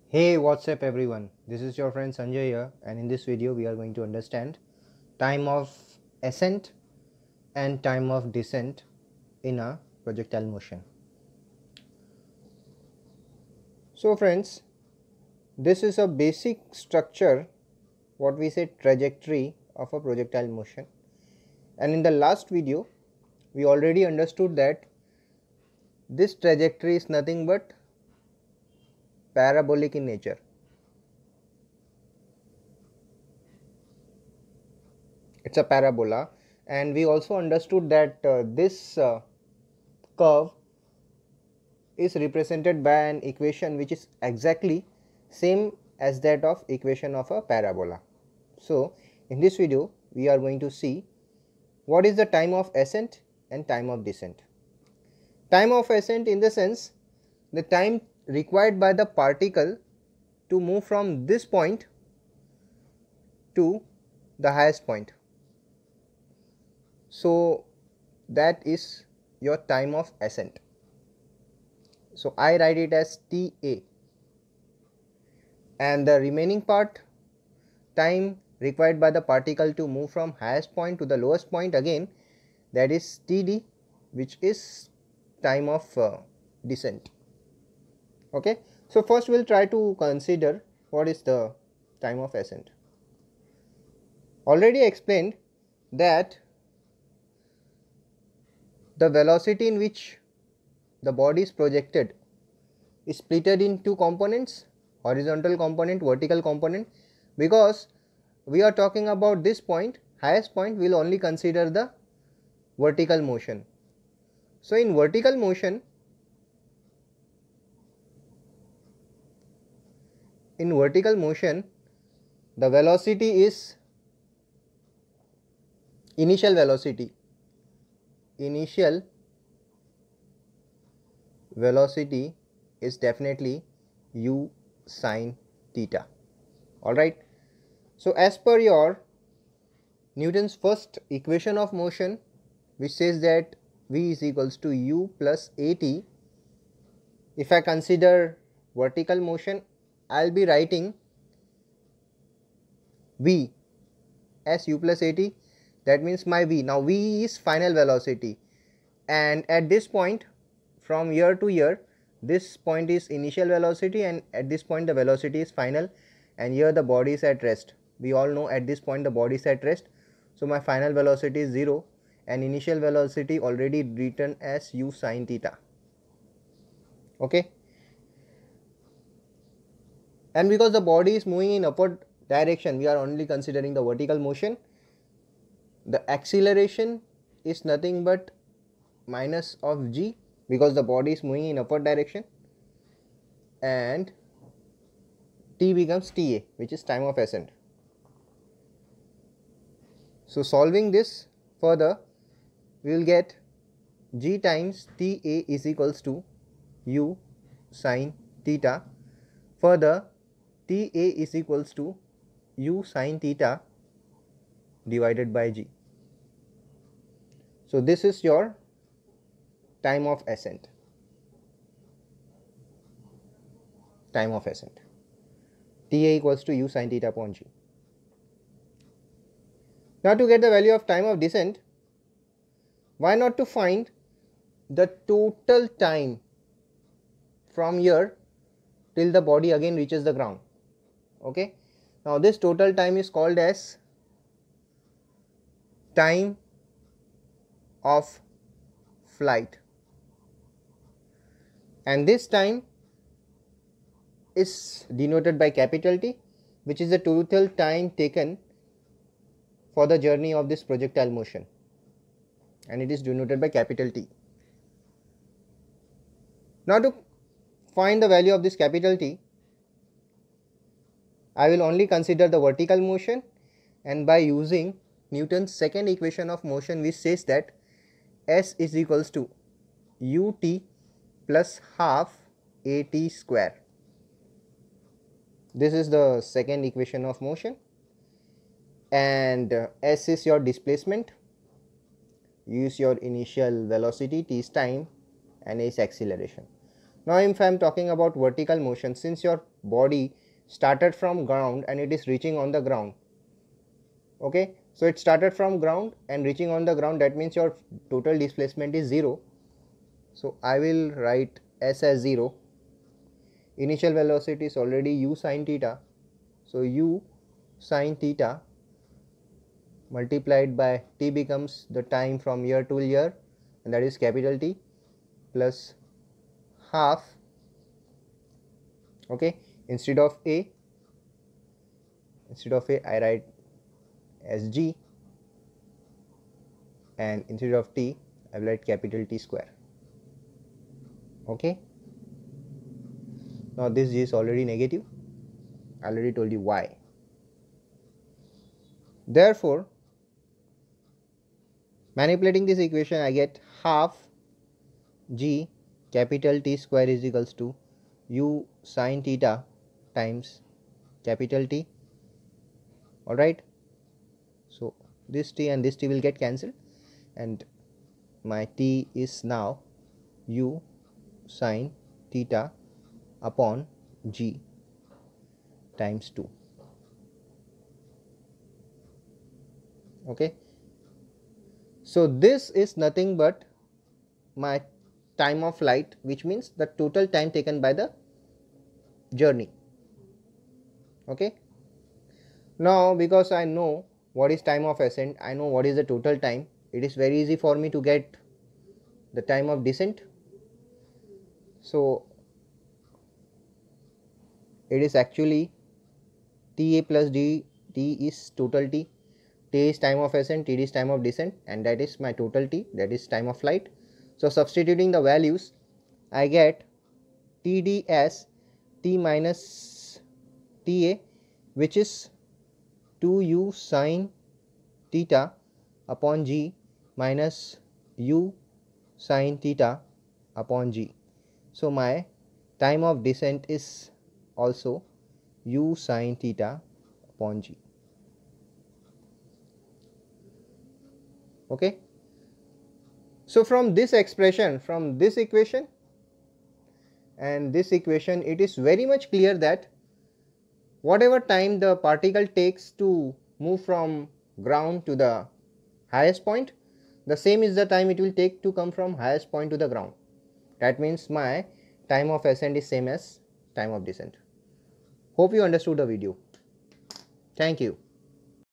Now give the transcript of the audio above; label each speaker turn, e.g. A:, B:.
A: Hey, what's up everyone? This is your friend Sanjay here, and in this video we are going to understand time of ascent and time of descent in a projectile motion. So friends, this is a basic structure, what we say trajectory of a projectile motion, and in the last video we already understood that this trajectory is nothing but parabolic in nature. It's a parabola, and we also understood that this curve is represented by an equation which is exactly same as that of equation of a parabola. So in this video we are going to see what is the time of ascent and time of descent. Time of ascent in the sense the time required by the particle to move from this point to the highest point. So that is your time of ascent. So I write it as TA, and the remaining part, time required by the particle to move from highest point to the lowest point, again that is TD, which is time of descent. Okay, so first we will try to consider what is the time of ascent. Already explained that the velocity in which the body is projected is splitted in two components, horizontal component, vertical component. Because we are talking about this point, highest point, we will only consider the vertical motion. So in vertical motion, the velocity is initial velocity is definitely u sine theta. Alright. So as per your Newton's first equation of motion, which says that v is equals to u plus at, if I consider vertical motion, I will be writing v as u plus at. That means my v, now v is final velocity, and at this point from here to here, this point is initial velocity, and at this point the velocity is final, and here the body is at rest. We all know at this point the body is at rest, so my final velocity is 0 and initial velocity already written as u sine theta. Okay, and because the body is moving in upward direction, we are only considering the vertical motion. The acceleration is nothing but minus of g, because the body is moving in upward direction, and t becomes Ta, which is time of ascent. So solving this further, we will get g times Ta is equals to u sine theta. Further, Ta is equals to u sine theta divided by g. So this is your time of ascent. Time of ascent. Ta equals to u sine theta upon g. Now to get the value of time of descent, why not to find the total time from here till the body again reaches the ground. Okay, now this total time is called as time of flight, and this time is denoted by capital T, which is the total time taken for the journey of this projectile motion, and it is denoted by capital T. Now to find the value of this capital T, I will only consider the vertical motion, and by using Newton's second equation of motion, which says that S is equals to ut plus half at square. This is the second equation of motion, and S is your displacement, U is your initial velocity, T is time, and A is acceleration. Now if I am talking about vertical motion, since your body started from ground and it is reaching on the ground, okay, so it started from ground and reaching on the ground, that means your total displacement is 0. So I will write s as 0. Initial velocity is already u sin theta, so u sin theta multiplied by t becomes the time from year to year, and that is capital T, plus half, okay, instead of a I write as g, and instead of t I will write capital T square. Okay, now this g is already negative. I already told you why. Therefore, manipulating this equation, I get half g capital T square is equals to u sin theta times capital T. Alright, so this t and this t will get cancelled, and my t is now u sin theta upon g times 2. Okay, so this is nothing but my time of flight, which means the total time taken by the journey. Okay, now because I know what is time of ascent, I know what is the total time, it is very easy for me to get the time of descent. So it is actually Ta plus dt is total t. T is time of ascent, T is time of descent, and that is my total T, that is time of flight. So substituting the values, I get Td as T minus Ta, which is 2u sin theta upon g minus u sin theta upon g. So my time of descent is also u sin theta upon g. Okay, so from this expression, from this equation and this equation, it is very much clear that whatever time the particle takes to move from ground to the highest point, the same is the time it will take to come from highest point to the ground. That means my time of ascent is same as time of descent. Hope you understood the video. Thank you.